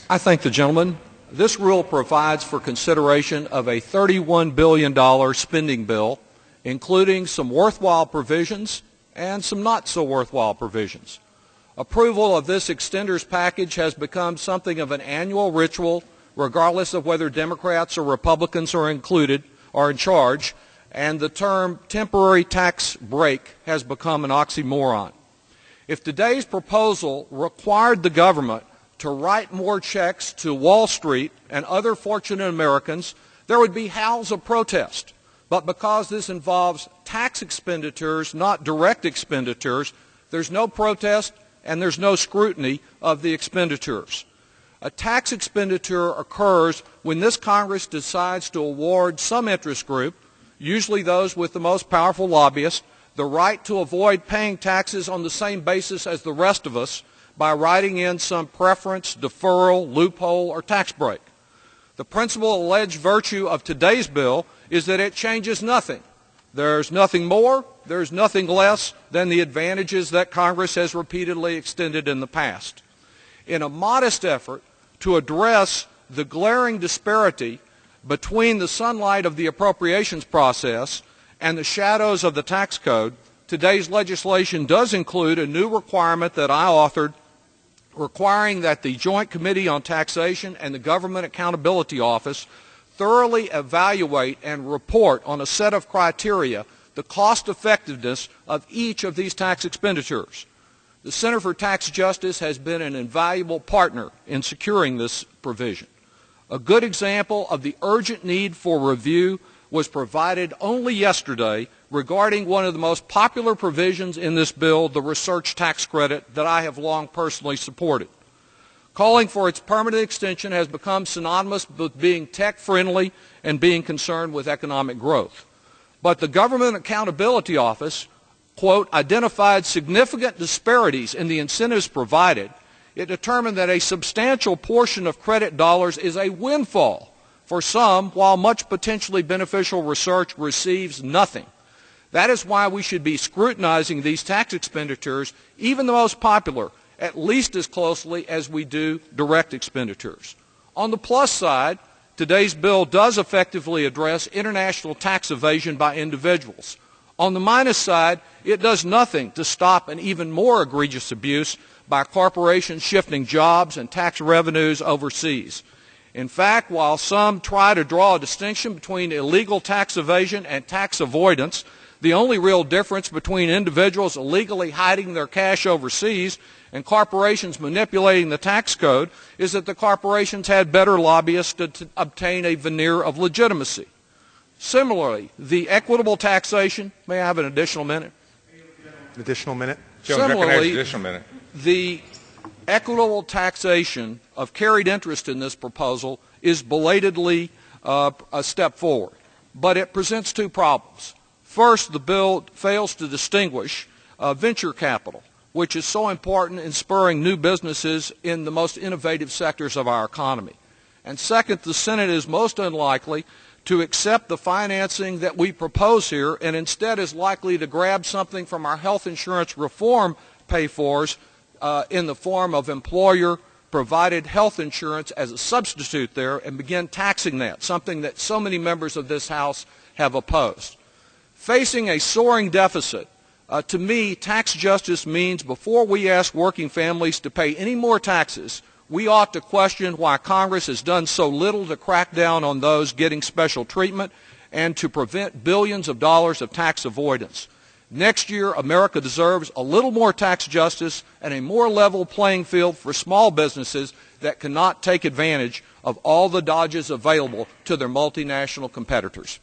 I thank the gentleman. This rule provides for consideration of a $31 billion spending bill, including some worthwhile provisions and some not so worthwhile provisions. Approval of this extenders package has become something of an annual ritual, regardless of whether Democrats or Republicans are included or in charge, and the term temporary tax break has become an oxymoron. If today's proposal required the government to write more checks to Wall Street and other fortunate Americans, there would be howls of protest. But because this involves tax expenditures, not direct expenditures, there's no protest and there's no scrutiny of the expenditures. A tax expenditure occurs when this Congress decides to award some interest group, usually those with the most powerful lobbyists, the right to avoid paying taxes on the same basis as the rest of us by writing in some preference, deferral, loophole, or tax break. The principal alleged virtue of today's bill is that it changes nothing. There's nothing more, there's nothing less than the advantages that Congress has repeatedly extended in the past. In a modest effort to address the glaring disparity between the sunlight of the appropriations process and the shadows of the tax code, today's legislation does include a new requirement that I authored, requiring that the Joint Committee on Taxation and the Government Accountability Office thoroughly evaluate and report on a set of criteria the cost effectiveness of each of these tax expenditures. The Center for Tax Justice has been an invaluable partner in securing this provision. A good example of the urgent need for review was provided only yesterday regarding one of the most popular provisions in this bill, the research tax credit, that I have long personally supported. Calling for its permanent extension has become synonymous with being tech-friendly and being concerned with economic growth. But the Government Accountability Office, quote, identified significant disparities in the incentives provided. It determined that a substantial portion of credit dollars is a windfall for some, while much potentially beneficial research receives nothing. That is why we should be scrutinizing these tax expenditures, even the most popular, at least as closely as we do direct expenditures. On the plus side, today's bill does effectively address international tax evasion by individuals. On the minus side, it does nothing to stop an even more egregious abuse by corporations shifting jobs and tax revenues overseas. In fact, while some try to draw a distinction between illegal tax evasion and tax avoidance, the only real difference between individuals illegally hiding their cash overseas and corporations manipulating the tax code is that the corporations had better lobbyists to obtain a veneer of legitimacy. Similarly, the equitable taxation, may I have an additional minute? Additional minute? Similarly, additional minute. The equitable taxation of carried interest in this proposal is belatedly a step forward, but it presents two problems. First, the bill fails to distinguish venture capital, which is so important in spurring new businesses in the most innovative sectors of our economy. And second, the Senate is most unlikely to accept the financing that we propose here and instead is likely to grab something from our health insurance reform pay-fors in the form of employer-provided health insurance as a substitute there and begin taxing that, something that so many members of this House have opposed. Facing a soaring deficit, to me, tax justice means before we ask working families to pay any more taxes, we ought to question why Congress has done so little to crack down on those getting special treatment and to prevent billions of dollars of tax avoidance. Next year, America deserves a little more tax justice and a more level playing field for small businesses that cannot take advantage of all the dodges available to their multinational competitors.